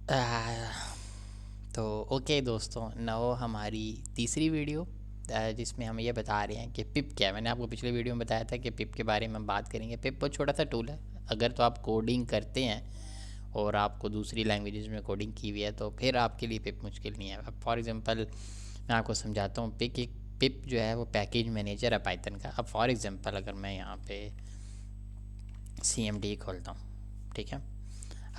आ, तो ओके दोस्तों, नौ हमारी तीसरी वीडियो जिसमें हम ये बता रहे हैं कि पिप क्या है। मैंने आपको पिछले वीडियो में बताया था कि पिप के बारे में हम बात करेंगे। पिप बहुत छोटा सा टूल है। अगर तो आप कोडिंग करते हैं और आपको दूसरी लैंग्वेजेस में कोडिंग की हुई है तो फिर आपके लिए पिप मुश्किल नहीं है। अब फॉर एग्जांपल मैं आपको समझाता हूँ। पिप जो है वो पैकेज मैनेजर है पाइथन का। अब फॉर एग्जांपल अगर मैं यहाँ पे CMD खोलता हूँ, ठीक है।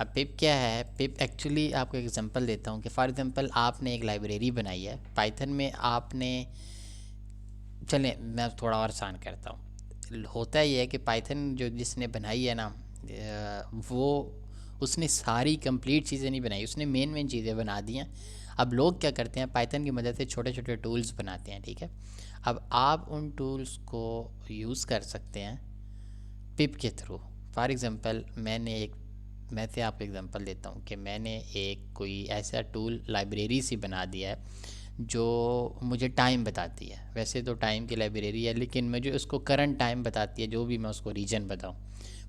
अब पिप क्या है? पिप एक्चुअली आपको एग्जांपल देता हूँ कि फॉर एग्जांपल आपने एक लाइब्रेरी बनाई है पाइथन में। आपने चलें मैं थोड़ा और आसान करता हूँ। होता ये है कि पाइथन जो जिसने बनाई है ना, वो उसने सारी कंप्लीट चीज़ें नहीं बनाई, उसने मेन मेन चीज़ें बना दी हैं। अब लोग क्या करते हैं, पाइथन की मदद से छोटे छोटे टूल्स बनाते हैं, ठीक है। अब आप उन टूल्स को यूज़ कर सकते हैं पिप के थ्रू। फॉर एग्ज़ाम्पल मैं से आपको एग्ज़ाम्पल देता हूँ कि मैंने एक कोई ऐसा टूल लाइब्रेरी सी बना दिया है जो मुझे टाइम बताती है। वैसे तो टाइम की लाइब्रेरी है, लेकिन मुझे उसको करंट टाइम बताती है, जो भी मैं उसको रीजन बताऊँ।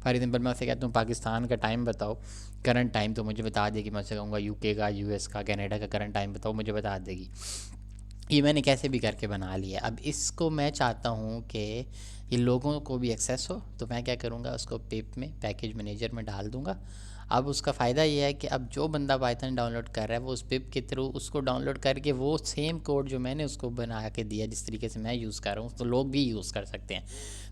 फॉर एग्जांपल मैं उससे कहता हूँ पाकिस्तान का टाइम बताओ, करंट टाइम, तो मुझे बता देगी। मैं उससे कहूँगा यूके का, यूएस का, कनाडा का करंट टाइम बताओ, मुझे बता देगी। ये मैंने कैसे भी करके बना लिया। अब इसको मैं चाहता हूँ कि ये लोगों को भी एक्सेस हो, तो मैं क्या करूँगा, उसको पिप में पैकेज मैनेजर में डाल दूँगा। अब उसका फ़ायदा ये है कि अब जो बंदा पाइथन डाउनलोड कर रहा है वो उस पिप के थ्रू उसको डाउनलोड करके वो सेम कोड जो मैंने उसको बना के दिया, जिस तरीके से मैं यूज़ कर रहा हूँ, तो लोग भी यूज़ कर सकते हैं।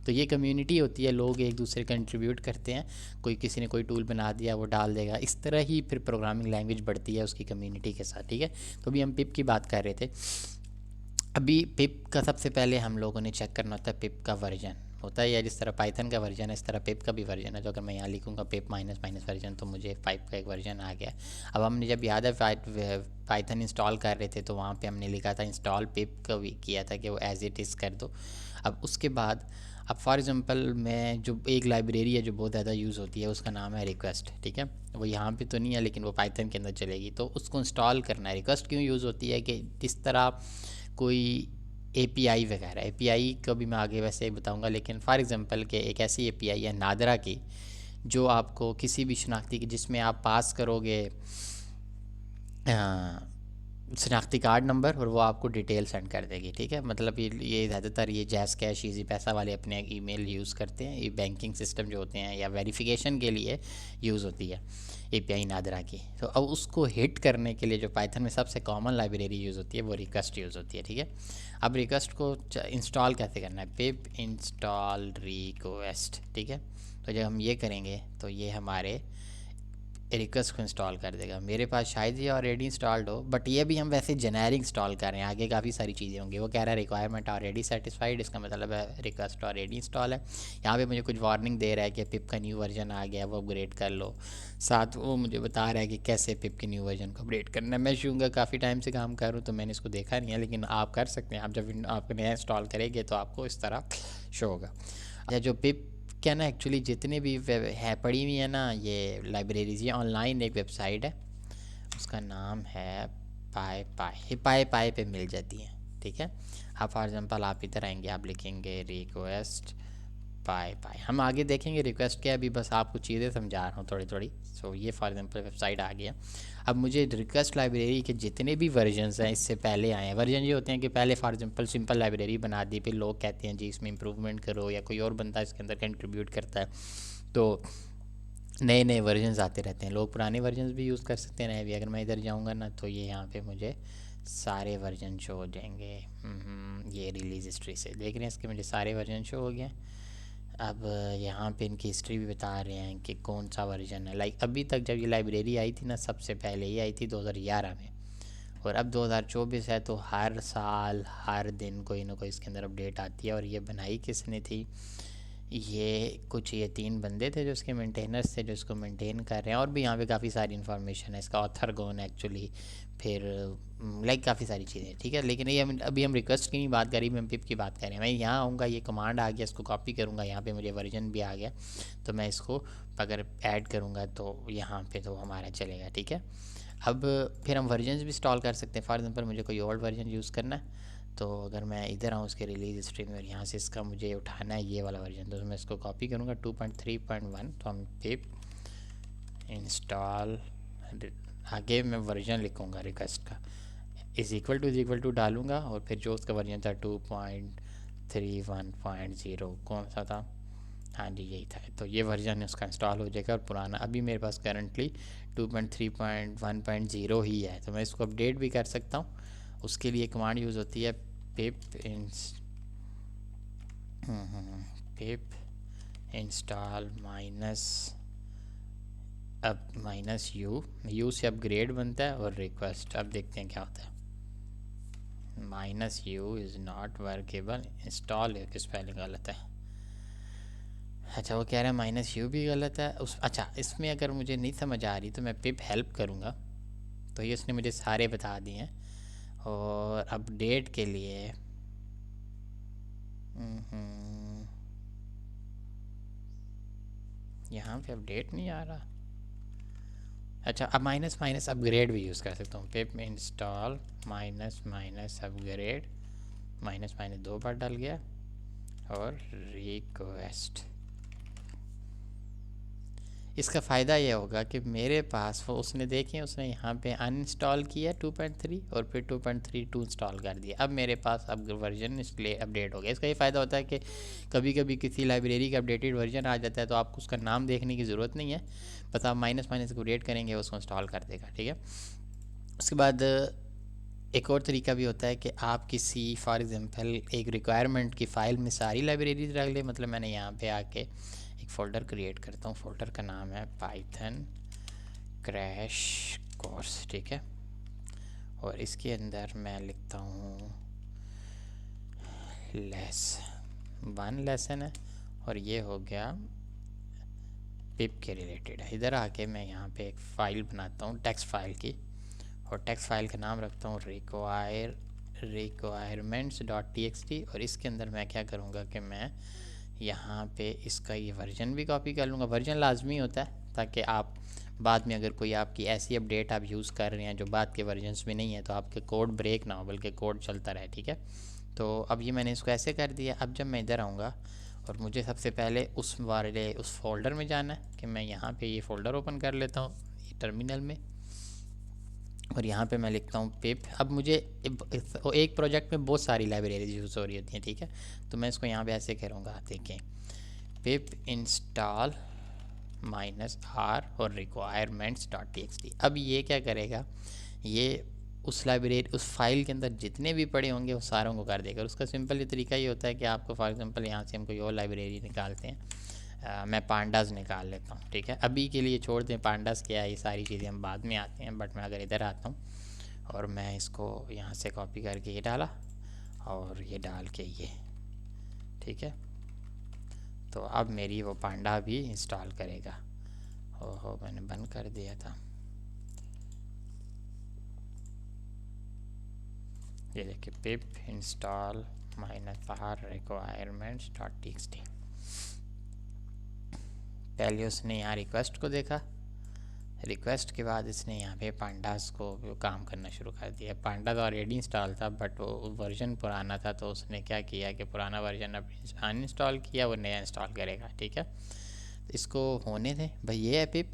तो ये कम्युनिटी होती है, लोग एक दूसरे कंट्रीब्यूट करते हैं। कोई किसी ने कोई टूल बना दिया वो डाल देगा। इस तरह ही फिर प्रोग्रामिंग लैंग्वेज बढ़ती है उसकी कम्युनिटी के साथ, ठीक है। तो अभी हम पिप की बात कर रहे थे। अभी पिप का सबसे पहले हम लोगों ने चेक करना होता है पिप का वर्जन। होता है या जिस तरह पाइथन का वर्जन है इस तरह पिप का भी वर्जन है। तो अगर मैं यहाँ लिखूँगा पिप माइनस माइनस वर्जन तो मुझे 5 का एक वर्जन आ गया। अब हमने जब याद है पाइथन इंस्टॉल कर रहे थे तो वहाँ पे हमने लिखा था इंस्टॉल पिप का भी किया था कि वो एज इट इज़ कर दो। अब उसके बाद अब फॉर एग्ज़ाम्पल मैं जो एक लाइब्रेरी है जो बहुत ज़्यादा यूज़ होती है उसका नाम है रिक्वेस्ट, ठीक है। वो यहाँ पे तो नहीं है लेकिन वो पाइथन के अंदर चलेगी, तो उसको इंस्टॉल करना है। रिक्वेस्ट क्यों यूज़ होती है कि जिस तरह कोई एपीआई वगैरह, एपीआई को भी मैं आगे वैसे ही बताऊंगा, लेकिन फॉर एग्जांपल के एक ऐसी एपीआई है नादरा की जो आपको किसी भी शनाख्ती की जिसमें आप पास करोगे शनाख्ती कार्ड नंबर और वो आपको डिटेल सेंड कर देगी, ठीक है। मतलब ये ज़्यादातर ये जैज़ कैश ईजी पैसा वाले अपने ईमेल यूज़ करते हैं। ये बैंकिंग सिस्टम जो होते हैं या वेरिफिकेशन के लिए यूज़ होती है एपीआई नादरा की। तो अब उसको हिट करने के लिए जो पाइथन में सबसे कॉमन लाइब्रेरी यूज़ होती है वो रिक्वेस्ट यूज़ होती है, ठीक है। अब रिक्वेस्ट को इंस्टॉल कैसे करना है, पिप इंस्टॉल रिक्वेस्ट, ठीक है। तो जब हम ये करेंगे तो ये हमारे रिक्वेस्ट को इंस्टॉल कर देगा। मेरे पास शायद ये ऑलरेडी इंस्टॉल्ड हो, बट ये भी हम वैसे जेनेरिक इंस्टॉल कर रहे हैं, आगे काफ़ी सारी चीज़ें होंगी। वो कह रहा है रिक्वायरमेंट ऑलरेडी सेटिस्फाइड, इसका मतलब है रिक्वेस्ट ऑलरेडी इंस्टॉल है। यहाँ पे मुझे कुछ वार्निंग दे रहा है कि पिप का न्यू वर्जन आ गया, वो अपग्रेड कर लो। साथ वो मुझे बता रहा है कि कैसे पिप के न्यू वर्जन को अपग्रेड करना है। मैं शुगर काफ़ी टाइम से काम कर रहा हूँ तो मैंने इसको देखा नहीं है, लेकिन आप कर सकते हैं। आप जब आप नया इंस्टॉल करेंगे तो आपको इस तरह शो होगा। अच्छा, जो पिप क्या ना, एक्चुअली जितने भी है पड़ी हुई है ना ये लाइब्रेरीज, ये ऑनलाइन एक वेबसाइट है, उसका नाम है पाई पाई। ये पाई पाई पे मिल जाती हैं, ठीक है। आप फॉर एग्जांपल आप इधर आएंगे, आप लिखेंगे रिक्वेस्ट पाई पाई। हम आगे देखेंगे रिक्वेस्ट क्या है, अभी बस आपको चीज़ें समझा रहा हूँ थोड़ी थोड़ी। सो ये फॉर एग्जांपल वेबसाइट आ गया। अब मुझे रिक्वेस्ट लाइब्रेरी के जितने भी वर्जन्स हैं इससे पहले आए हैं। वर्जन ये होते हैं कि पहले फॉर एग्जांपल सिंपल लाइब्रेरी बना दी, फिर लोग कहते हैं जी इसमें इंप्रूवमेंट करो या कोई और बंदा इसके अंदर कंट्रीब्यूट करता है, तो नए नए वर्जन्स आते रहते हैं। लोग पुराने वर्जन्स भी यूज़ कर सकते हैं, नए भी। अगर मैं इधर जाऊँगा ना तो ये यहाँ पे मुझे सारे वर्जन शो हो जाएंगे। ये रिलीज़ हिस्ट्री से देख रहे हैं, इसके मुझे सारे वर्जन शो हो गए। अब यहाँ पे इनकी हिस्ट्री भी बता रहे हैं कि कौन सा वर्जन है। लाइक अभी तक जब ये लाइब्रेरी आई थी ना, सबसे पहले ये आई थी 2011 में, और अब 2024 है, तो हर साल हर दिन कोई ना कोई इसके अंदर अपडेट आती है। और ये बनाई किसने थी, ये 3 बंदे थे जो इसके मेंटेनर्स थे, जो इसको मेंटेन कर रहे हैं। और भी यहाँ पे काफ़ी सारी इन्फॉर्मेशन है, इसका ऑथर कौन है एक्चुअली, फिर लाइक काफ़ी सारी चीज़ें, ठीक है। लेकिन ये अभी हम रिक्वेस्ट की नहीं बात करी, हम पिप की बात कर रहे हैं। मैं यहाँ आऊँगा, ये कमांड आ गया, इसको कॉपी करूँगा, यहाँ पे मुझे वर्जन भी आ गया, तो मैं इसको अगर ऐड करूँगा तो यहाँ पे तो हमारा चलेगा, ठीक है। अब फिर हम वर्जन्स भी इंस्टॉल कर सकते हैं। फॉर एग्जांपल मुझे कोई ओल्ड वर्जन यूज़ करना है, तो अगर मैं इधर आऊँ उसके रिलीज हिस्ट्री में और यहाँ से इसका मुझे उठाना है ये वाला वर्जन, तो मैं इसको कॉपी करूँगा 2.3.1, तो हम पिप इंस्टॉल आगे मैं वर्जन लिखूँगा रिक्वेस्ट का, इज़ इक्वल टू डालूँगा, और फिर जो उसका वर्जन था 2.31.0 कौन सा था, हाँ जी यही था, तो ये वर्जन उसका इंस्टॉल हो जाएगा। और पुराना अभी मेरे पास करंटली 2.3.1.0 ही है, तो मैं इसको अपडेट भी कर सकता हूँ। उसके लिए कमांड यूज़ होती है पिप इंस्टॉल यू से अपग्रेड बनता है, और रिक्वेस्ट अब देखते हैं क्या होता है। -u is not workable, install की स्पेलिंग गलत है। अच्छा वो कह रहा है -u भी गलत है उस, अच्छा इसमें अगर मुझे नहीं समझ आ रही तो मैं पिप हेल्प करूँगा, तो ये उसने मुझे सारे बता दिए हैं। और अपडेट के लिए यहाँ पे अपडेट नहीं आ रहा। अच्छा अब माइनस माइनस अपग्रेड भी यूज़ कर सकता हूँ, पिप install minus minus upgrade, minus minus 2 बार डल गया, और रिक्वेस्ट। इसका फ़ायदा ये होगा कि मेरे पास वो उसने देखें, उसने यहाँ पे अनइंस्टॉल किया 2.3 और फिर 2.32 इंस्टॉल कर दिया, अब मेरे पास अब वर्जन इसलिए अपडेट हो गया। इसका ये फ़ायदा होता है कि कभी कभी किसी लाइब्रेरी का अपडेटेड वर्जन आ जाता है तो आपको उसका नाम देखने की ज़रूरत नहीं है, बस आप माइनस माइनस अपडेट करेंगे उसको इंस्टॉल कर देगा, ठीक है। उसके बाद एक और तरीका भी होता है कि आप किसी फॉर एग्ज़ाम्पल एक रिक्वायरमेंट की फ़ाइल में सारी लाइब्रेरीज रख लें। मतलब मैंने यहाँ पे आके एक फ़ोल्डर क्रिएट करता हूँ, फ़ोल्डर का नाम है पाइथन क्रैश कोर्स, ठीक है। और इसके अंदर मैं लिखता हूँ वन लेसन है, और ये हो गया पिप के रिलेटेड है। इधर आके मैं यहाँ पे एक फ़ाइल बनाता हूँ टेक्स्ट फाइल की, और टेक्स्ट फाइल का नाम रखता हूँ requirements.txt। और इसके अंदर मैं क्या करूँगा कि मैं यहाँ पे इसका ये वर्जन भी कॉपी कर लूँगा। वर्जन लाजमी होता है ताकि आप बाद में अगर कोई आपकी ऐसी अपडेट आप यूज़ कर रहे हैं जो बाद के वर्जन्स में नहीं है तो आपके कोड ब्रेक ना हो, बल्कि कोड चलता रहे, ठीक है। तो अब ये मैंने इसको ऐसे कर दिया। अब जब मैं इधर आऊँगा और मुझे सबसे पहले उस फ़ोल्डर में जाना है, कि मैं यहाँ पे ये फ़ोल्डर ओपन कर लेता हूँ टर्मिनल में, और यहाँ पे मैं लिखता हूँ पिप। अब मुझे एक प्रोजेक्ट में बहुत सारी लाइब्रेरीज यूज़ हो रही होती हैं, ठीक है। तो मैं इसको यहाँ पे ऐसे करूँगा, देखें पिप इंस्टॉल -r और requirements.txt। अब ये क्या करेगा, ये उस लाइब्रेरी उस फाइल के अंदर जितने भी पड़े होंगे वो सारों को कर देगा। उसका सिंपल ये तरीका ये होता है कि आपको फॉर एग्जांपल यहाँ से हम कोई और लाइब्रेरी निकालते हैं, मैं पांडास निकाल लेता हूँ, ठीक है। अभी के लिए छोड़ दें, पांडास क्या है, ये सारी चीज़ें हम बाद में आते हैं। बट मैं अगर इधर आता हूँ और मैं इसको यहाँ से कॉपी करके ये डाला और ये डाल के ये, ठीक है, तो अब मेरी वो पांडा भी इंस्टॉल करेगा। ओहो मैंने बंद कर दिया था, ये देखिए पिप इंस्टॉल -r requirements.txt। पहले उसने यहाँ रिक्वेस्ट को देखा, रिक्वेस्ट के बाद इसने यहाँ पे पांडास को काम करना शुरू कर दिया। पांडास ऑलरेडी इंस्टॉल था बट वो वर्जन पुराना था, तो उसने क्या किया कि पुराना वर्जन अब अनइंस्टॉल किया, वो नया इंस्टॉल करेगा, ठीक है। इसको होने दें भाई, ये है पिप।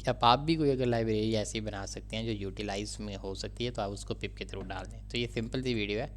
अब आप भी कोई अगर लाइब्रेरी ऐसी बना सकते हैं जो यूटिलाइज में हो सकती है, तो आप उसको पिप के थ्रू डाल दें। तो ये सिंपल सी वीडियो है।